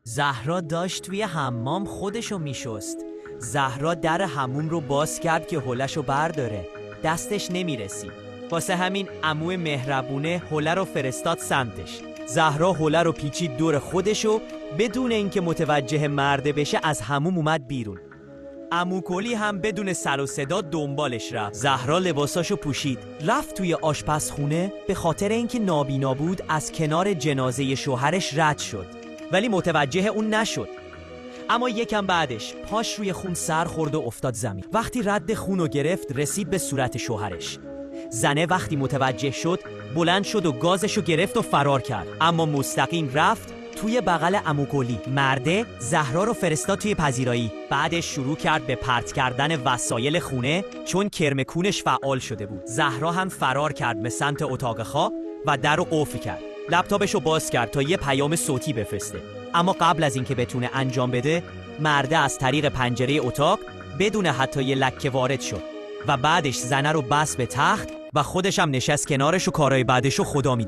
زهرا داشت توی حمام خودشو میشست. زهرا در حموم رو باز کرد که حوله‌شو برداره. دستش نمیرسید. واسه همین عمو مهربونه حوله رو فرستاد سمتش. زهرا حوله رو پیچید دور خودشو، بدون اینکه متوجه مرده بشه از حموم اومد بیرون. عمو کلی هم بدون سر و صدا دنبالش رفت. زهرا لباساشو پوشید، رفت توی آشپزخونه. به خاطر اینکه نابینا بود از کنار جنازه شوهرش رد شد، ولی متوجه اون نشد. اما یکم بعدش پاش روی خون سر خورد و افتاد زمین. وقتی رد خونو گرفت رسید به صورت شوهرش. زنه وقتی متوجه شد بلند شد و گازشو گرفت و فرار کرد، اما مستقیم رفت توی بغل عمو کلی. مرده زهرا رو فرستاد توی پذیرایی. بعدش شروع کرد به پرت کردن وسایل خونه، چون کرم کونش فعال شده بود. زهرا هم فرار کرد به سمت اتاق خواب و در رو قفل کرد. لپتاپشو باز کرد تا یه پیام صوتی بفرسته، اما قبل از اینکه بتونه انجام بده مرده از طریق پنجره اتاق بدون حتی یه لکه وارد شد و بعدش زنه رو بست به تخت و خودش هم نشست کنارش و کارهای بعدشو خدا میدونه.